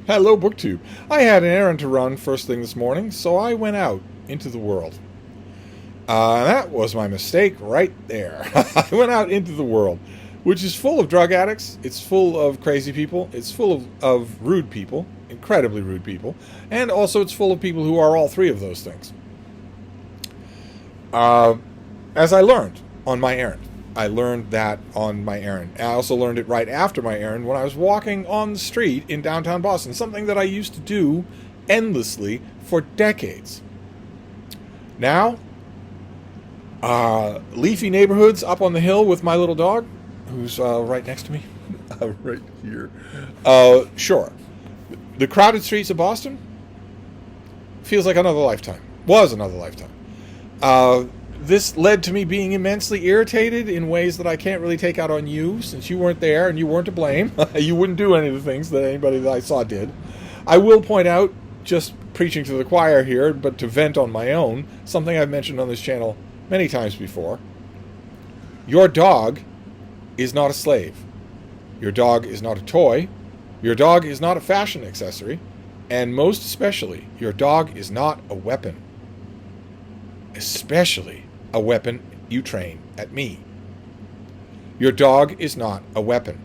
Hello, BookTube. I had an errand to run first thing this morning, so I went out into the world. That was my mistake right there. I went out into the world, which is full of drug addicts, it's full of crazy people, it's full of rude people, incredibly rude people, and also it's full of people who are all three of those things. As I learned on my errand. I learned that on my errand. I also learned it right after my errand when I was walking on the street in downtown Boston, something that I used to do endlessly for decades. Now, leafy neighborhoods up on the hill with my little dog, who's right next to me, right here. Sure. The crowded streets of Boston feels like another lifetime. Was another lifetime. This led to me being immensely irritated in ways that I can't really take out on you, since you weren't there and you weren't to blame. You wouldn't do any of the things that anybody that I saw did. I will point out, just preaching to the choir here, but to vent on my own, something I've mentioned on this channel many times before. Your dog is not a slave. Your dog is not a toy. Your dog is not a fashion accessory. And most especially, your dog is not a weapon. Especially a weapon you train at me. Your dog is not a weapon.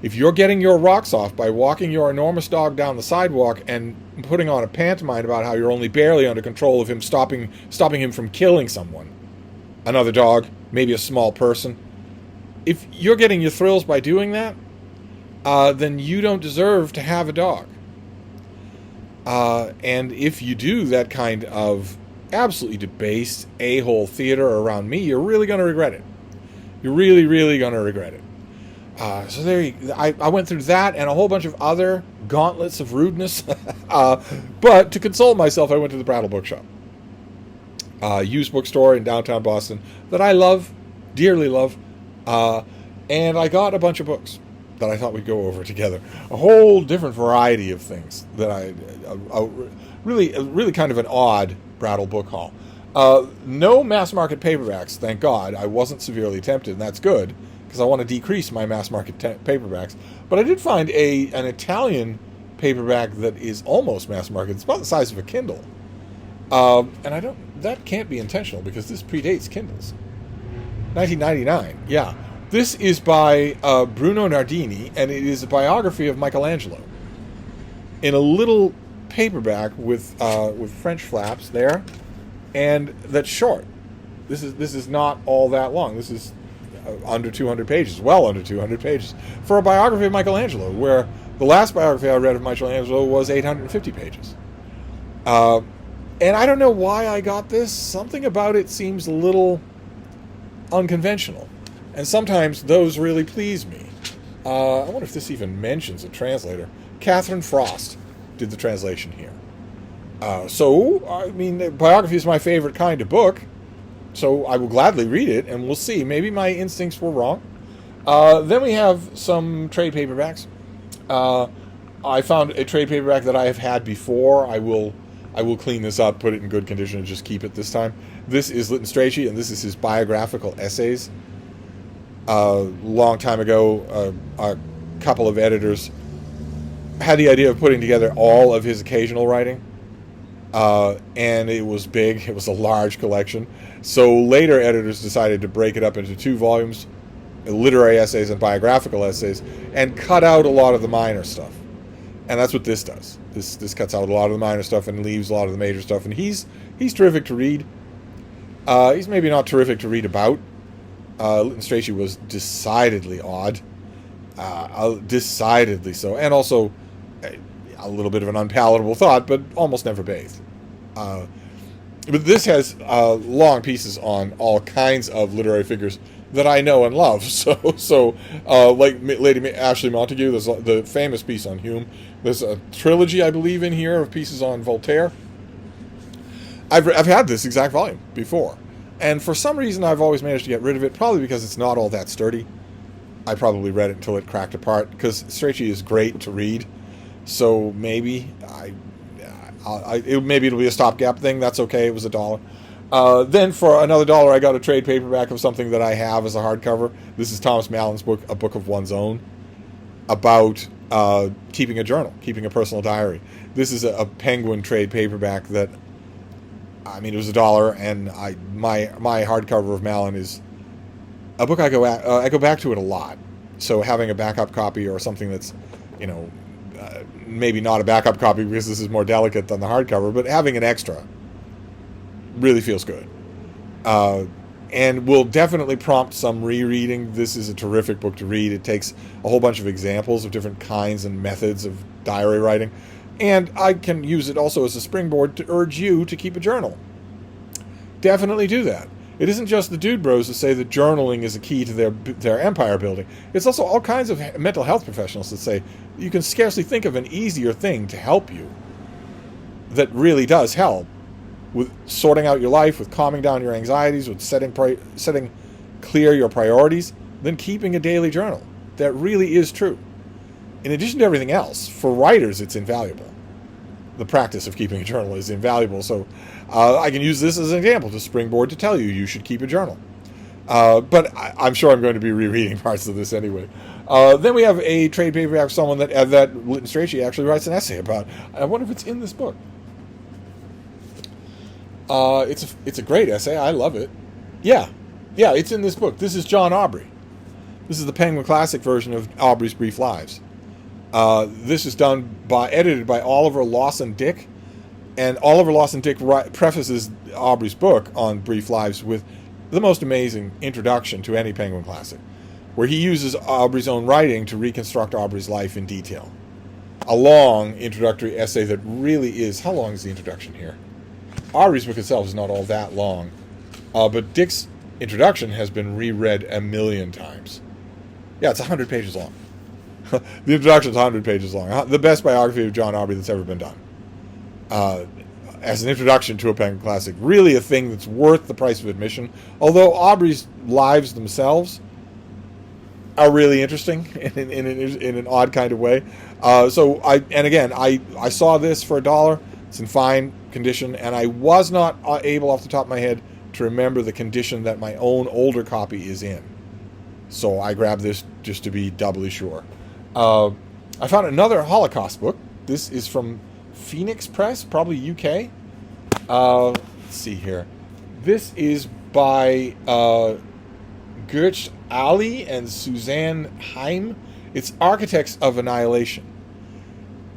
If you're getting your rocks off by walking your enormous dog down the sidewalk and putting on a pantomime about how you're only barely under control of him, stopping him from killing someone, another dog, maybe a small person, if you're getting your thrills by doing that, then you don't deserve to have a dog. And if you do that kind of absolutely debased a-hole theater around me, you're really going to regret it. You're really, really going to regret it. So there I went through that and a whole bunch of other gauntlets of rudeness. But to console myself, I went to the Brattle Bookshop. Used bookstore in downtown Boston that I love, dearly love. And I got a bunch of books that I thought we'd go over together. A whole different variety of things that really kind of an odd Brattle book haul. No mass market paperbacks, thank God. I wasn't severely tempted, and that's good, because I want to decrease my mass market paperbacks. But I did find an Italian paperback that is almost mass market. It's about the size of a Kindle. And that can't be intentional, because this predates Kindles. 1999, yeah. This is by Bruno Nardini, and it is a biography of Michelangelo. In a little paperback with French flaps there, and that's short. This is not all that long. This is under 200 pages, well under 200 pages for a biography of Michelangelo, where the last biography I read of Michelangelo was 850 pages. And I don't know why I got this. Something about it seems a little unconventional, and sometimes those really please me. I wonder if this even mentions a translator. Catherine Frost did the translation here. So, I mean, biography is my favorite kind of book, so I will gladly read it, and we'll see. Maybe my instincts were wrong. Then we have some trade paperbacks. I found a trade paperback that I have had before. I will clean this up, put it in good condition, and just keep it this time. This is Lytton Strachey, and this is his biographical essays. Long time ago, a couple of editors had the idea of putting together all of his occasional writing, and it was big. It was a large collection. So later editors decided to break it up into 2 volumes, literary essays and biographical essays, and cut out a lot of the minor stuff. And that's what this does. This cuts out a lot of the minor stuff and leaves a lot of the major stuff. And he's terrific to read. He's maybe not terrific to read about. Lytton Strachey was decidedly odd. Decidedly so. And also a little bit of an unpalatable thought, but almost never bathed. But this has long pieces on all kinds of literary figures that I know and love. So like Lady Ashley Montagu, there's the famous piece on Hume. There's a trilogy, I believe, in here of pieces on Voltaire. I've had this exact volume before, and for some reason I've always managed to get rid of it, probably because it's not all that sturdy. I probably read it until it cracked apart, because Strachey is great to read. So maybe maybe it'll be a stopgap thing. That's okay. It was $1. Then for another $1, I got a trade paperback of something that I have as a hardcover. This is Thomas Mallon's book, A Book of One's Own, about keeping a journal, keeping a personal diary. This is a Penguin trade paperback that, I mean, it was $1, and my hardcover of Malin is a book I go back to it a lot. So having a backup copy or something that's, maybe not a backup copy because this is more delicate than the hardcover, but having an extra really feels good. And will definitely prompt some rereading. This is a terrific book to read. It takes a whole bunch of examples of different kinds and methods of diary writing. And I can use it also as a springboard to urge you to keep a journal. Definitely do that. It isn't just the dude bros that say that journaling is a key to their empire building. It's also all kinds of mental health professionals that say you can scarcely think of an easier thing to help you that really does help with sorting out your life, with calming down your anxieties, with setting clear your priorities, than keeping a daily journal. That really is true. In addition to everything else, for writers, it's invaluable. The practice of keeping a journal is invaluable. So I can use this as an example to springboard to tell you should keep a journal. But I'm sure I'm going to be rereading parts of this anyway. Then we have a trade paperback, someone that Lytton Strachey actually writes an essay about. I wonder if it's in this book. It's a great essay. I love it. Yeah, it's in this book. This is John Aubrey. This is the Penguin Classic version of Aubrey's Brief Lives. This is edited by Oliver Lawson Dick, and Oliver Lawson Dick prefaces Aubrey's book on Brief Lives with the most amazing introduction to any Penguin Classic, where he uses Aubrey's own writing to reconstruct Aubrey's life in detail. A long introductory essay that really is... How long is the introduction here? Aubrey's book itself is not all that long, but Dick's introduction has been reread 1,000,000 times. Yeah, it's 100 pages long. The introduction is 100 pages long. The best biography of John Aubrey that's ever been done. As an introduction to a Penguin Classic. Really a thing that's worth the price of admission. Although Aubrey's lives themselves are really interesting in an odd kind of way. I saw this for $1. It's in fine condition, and I was not able off the top of my head to remember the condition that my own older copy is in. So I grabbed this just to be doubly sure. I found another Holocaust book. This is from Phoenix Press, probably UK. Let's see here. This is by Gert Ali and Suzanne Heim. It's Architects of Annihilation.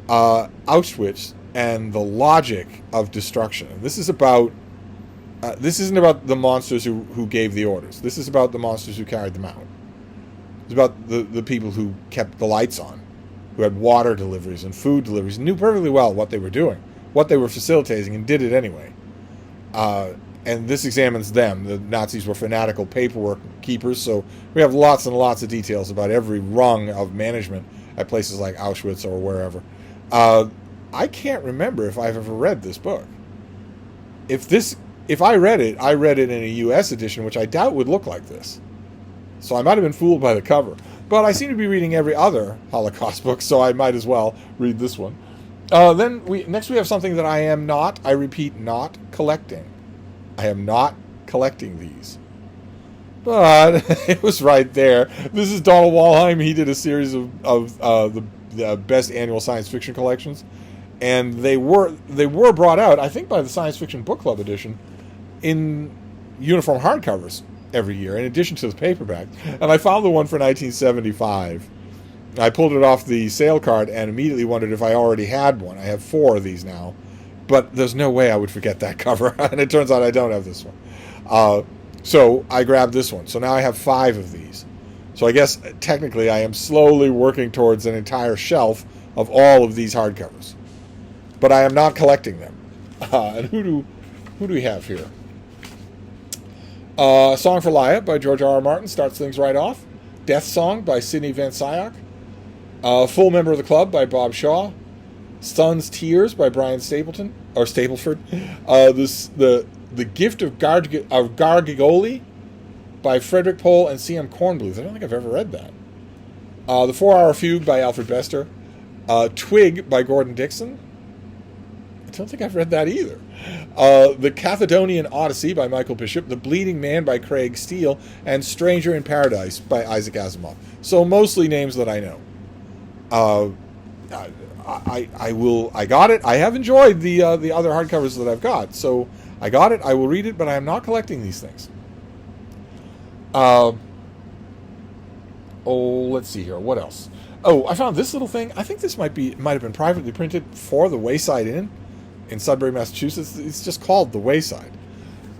Auschwitz and the logic of destruction. This is about... this isn't about the monsters who gave the orders. This is about the monsters who carried them out. It's about the people who kept the lights on, who had water deliveries and food deliveries, and knew perfectly well what they were doing, what they were facilitating, and did it anyway. And this examines them. The Nazis were fanatical paperwork keepers, so we have lots and lots of details about every rung of management at places like Auschwitz or wherever. I can't remember if I've ever read this book. If I read it in a U.S. edition, which I doubt would look like this. So I might have been fooled by the cover. But I seem to be reading every other Holocaust book, so I might as well read this one. Next we have something that I am not, I repeat, not collecting. I am not collecting these. But it was right there. This is Donald Walheim. He did a series of the best annual science fiction collections. And they were brought out, I think, by the Science Fiction Book Club edition in uniform hardcovers every year, in addition to the paperback. And I found the one for 1975. I pulled it off the sale cart and immediately wondered if I already had one. I have 4 of these now, but there's no way I would forget that cover. And it turns out I don't have this one. So I grabbed this one. So now I have 5 of these. So I guess technically I am slowly working towards an entire shelf of all of these hardcovers. But I am not collecting them. And who do we have here? Song for Laia by George R.R. Martin starts things right off. Death Song by Sidney Van Sciach. Full Member of the Club by Bob Shaw. Son's Tears by Brian Stapleford. The Gift of Gargigoli by Frederick Pohl and C.M. Kornbluth. I don't think I've ever read that. The 4-Hour Fugue by Alfred Bester. Twig by Gordon Dixon. I don't think I've read that either. The Cathedonian Odyssey by Michael Bishop. The Bleeding Man by Craig Steele. And Stranger in Paradise by Isaac Asimov. So mostly names that I know. I got it. I have enjoyed the other hardcovers that I've got, so I got it. I will read it, but I am not collecting these things. Let's see here. What else? Oh, I found this little thing. I think this might have been privately printed for the Wayside Inn in Sudbury, Massachusetts. It's just called The Wayside.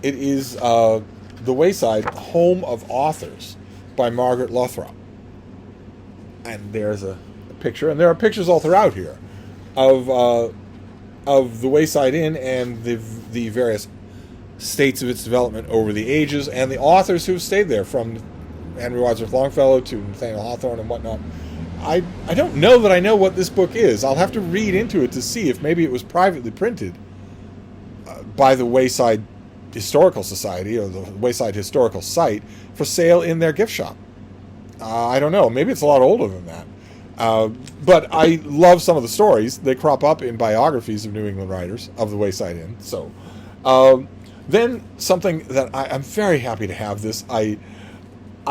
It is The Wayside, Home of Authors by Margaret Lothrop. And there's a picture, and there are pictures all throughout here of the Wayside Inn and the various states of its development over the ages, and the authors who have stayed there, from Henry Wadsworth Longfellow to Nathaniel Hawthorne and whatnot. I don't know that I know what this book is. I'll have to read into it to see if maybe it was privately printed by the Wayside Historical Society or the Wayside Historical Site for sale in their gift shop. I don't know. Maybe it's a lot older than that. But I love some of the stories. They crop up in biographies of New England writers of the Wayside Inn. So, then something that I'm very happy to have this. I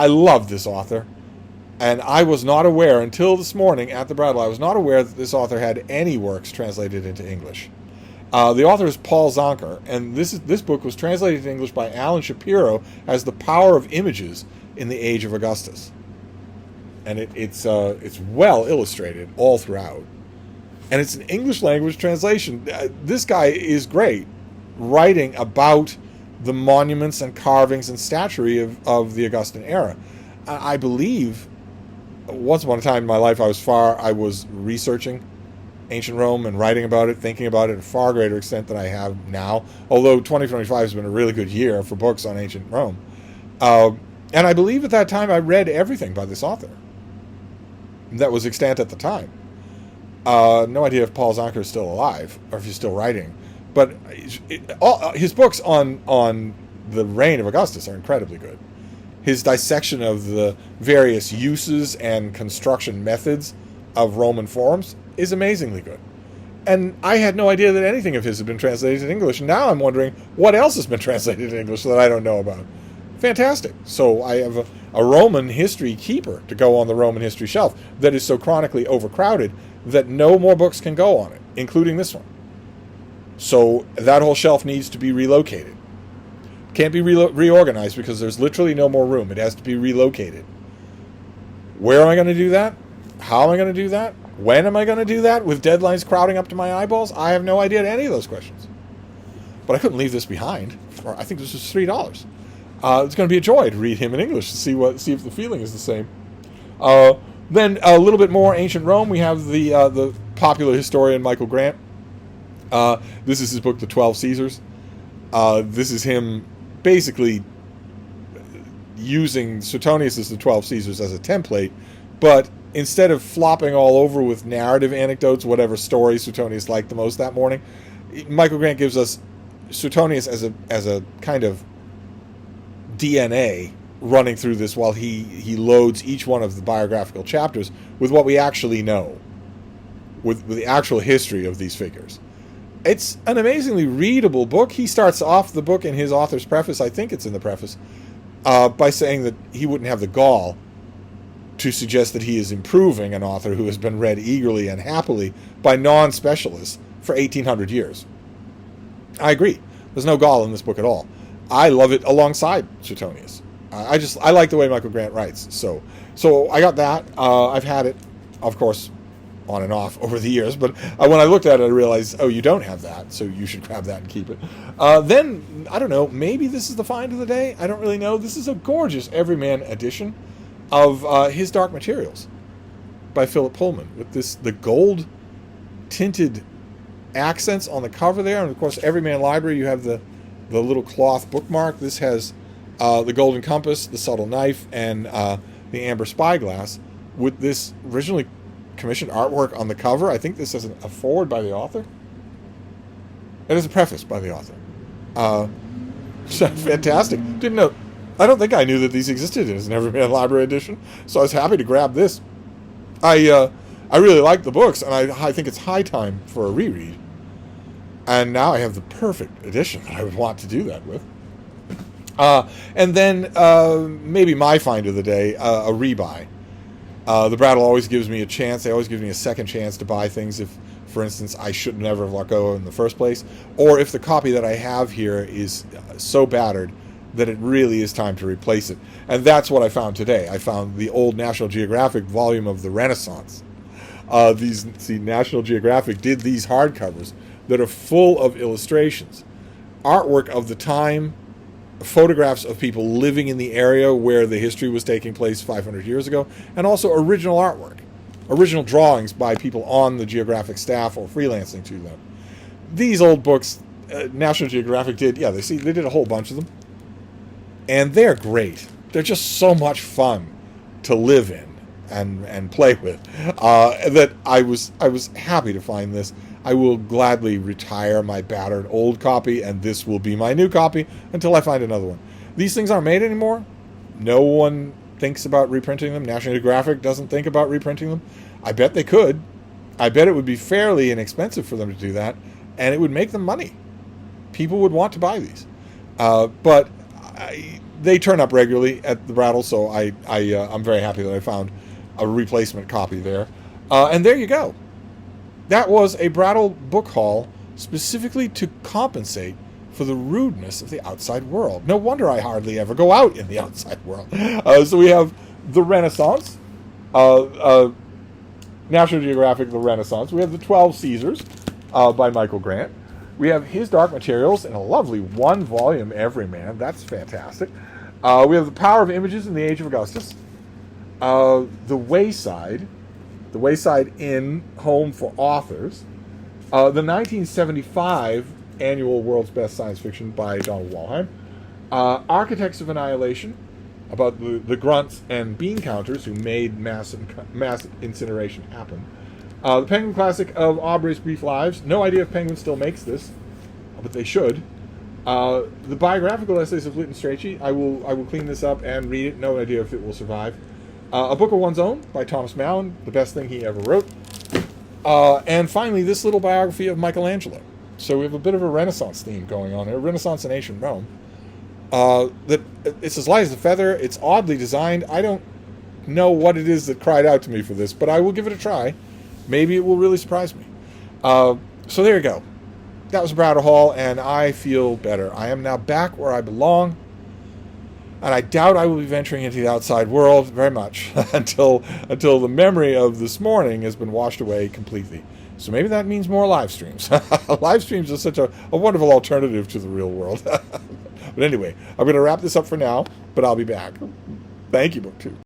love this author, and I was not aware until this morning at the Brattle. I was not aware that this author had any works translated into English. The author is Paul Zonker, and this book was translated into English by Alan Shapiro as The Power of Images in the Age of Augustus. And it's well illustrated all throughout, and it's an English language translation. This guy is great, writing about the monuments and carvings and statuary of the Augustan era. I believe once upon a time in my life I was researching ancient Rome and writing about it, thinking about it at a far greater extent than I have now. Although 2025 has been a really good year for books on ancient Rome, and I believe at that time I read everything by this author that was extant at the time. No idea if Paul Zonker is still alive or if he's still writing, but his books on the reign of Augustus are incredibly good. His dissection of the various uses and construction methods of Roman forums is amazingly good. And I had no idea that anything of his had been translated in English. And now I'm wondering what else has been translated in English that I don't know about. Fantastic. So I have a Roman history keeper to go on the Roman history shelf that is so chronically overcrowded that no more books can go on it, including this one. So that whole shelf needs to be relocated. Can't be reorganized because there's literally no more room. It has to be relocated. Where am I going to do that? How am I going to do that? When am I going to do that with deadlines crowding up to my eyeballs? I have no idea to any of those questions. But I couldn't leave this behind. I think this was $3. It's going to be a joy to read him in English to see if the feeling is the same. Then a little bit more ancient Rome. We have the popular historian Michael Grant. This is his book, The 12 Caesars. This is him basically using Suetonius' The 12 Caesars as a template, but instead of flopping all over with narrative anecdotes, whatever story Suetonius liked the most that morning, Michael Grant gives us Suetonius as a kind of DNA running through this while he loads each one of the biographical chapters with what we actually know, with the actual history of these figures. It's an amazingly readable book. He starts off the book in his author's preface, I think it's in the preface, by saying that he wouldn't have the gall to suggest that he is improving an author who has been read eagerly and happily by non-specialists for 1,800 years. I agree. There's no gall in this book at all. I love it alongside Suetonius. I like the way Michael Grant writes. So I got that. I've had it, of course, on and off over the years, but when I looked at it, I realized, oh, you don't have that, so you should grab that and keep it. Then, I don't know, maybe this is the find of the day? I don't really know. This is a gorgeous Everyman edition of His Dark Materials by Philip Pullman, with the gold tinted accents on the cover there, and of course, Everyman Library, you have the little cloth bookmark. This has the golden compass, the subtle knife, and the amber spyglass, with this originally commissioned artwork on the cover. I think this is a foreword by the author. It is a preface by the author. Fantastic. Didn't know. I don't think I knew that these existed as an Everyman Library edition, so I was happy to grab this. I really like the books, and I think it's high time for a reread. And now I have the perfect edition that I would want to do that with. And then maybe my find of the day, a rebuy. The Brattle always gives me a chance. They always give me a second chance to buy things if, for instance, I should never have let go in the first place, or if the copy that I have here is so battered that it really is time to replace it. And that's what I found today. I found the old National Geographic volume of the Renaissance. National Geographic did these hardcovers that are full of illustrations, artwork of the time, photographs of people living in the area where the history was taking place 500 years ago, and also original artwork, original drawings by people on the Geographic staff or freelancing to them. These old books, National Geographic did, they did a whole bunch of them, and they're great. They're just so much fun to live in and play with, that I was happy to find this. I will gladly retire my battered old copy, and this will be my new copy until I find another one. These things aren't made anymore. No one thinks about reprinting them. National Geographic doesn't think about reprinting them. I bet they could. I bet it would be fairly inexpensive for them to do that, and it would make them money. People would want to buy these. But they turn up regularly at the Brattle, so I'm very happy that I found a replacement copy there. And there you go. That was a Brattle book haul specifically to compensate for the rudeness of the outside world. No wonder I hardly ever go out in the outside world. So we have the Renaissance, National Geographic, the Renaissance. We have the 12 Caesars by Michael Grant. We have His Dark Materials in a lovely one-volume Everyman. That's fantastic. We have The Power of Images in the Age of Augustus. The Wayside Inn, Home for Authors. The 1975 annual World's Best Science Fiction by Donald Walheim. Architects of Annihilation, about the grunts and bean counters who made mass incineration happen. The Penguin Classic of Aubrey's Brief Lives. No idea if Penguin still makes this, but they should. The biographical essays of Lytton Strachey. I will clean this up and read it. No idea if it will survive. A Book of One's Own by Thomas Mallon, the best thing he ever wrote. And finally, this little biography of Michelangelo. So we have a bit of a Renaissance theme going on here, Renaissance in ancient Rome. It's as light as a feather. It's oddly designed. I don't know what it is that cried out to me for this, but I will give it a try. Maybe it will really surprise me. So there you go. That was a Brattle haul, and I feel better. I am now back where I belong. And I doubt I will be venturing into the outside world very much until the memory of this morning has been washed away completely. So maybe that means more live streams. Live streams are such a wonderful alternative to the real world. But anyway, I'm going to wrap this up for now, but I'll be back. Thank you, BookTube.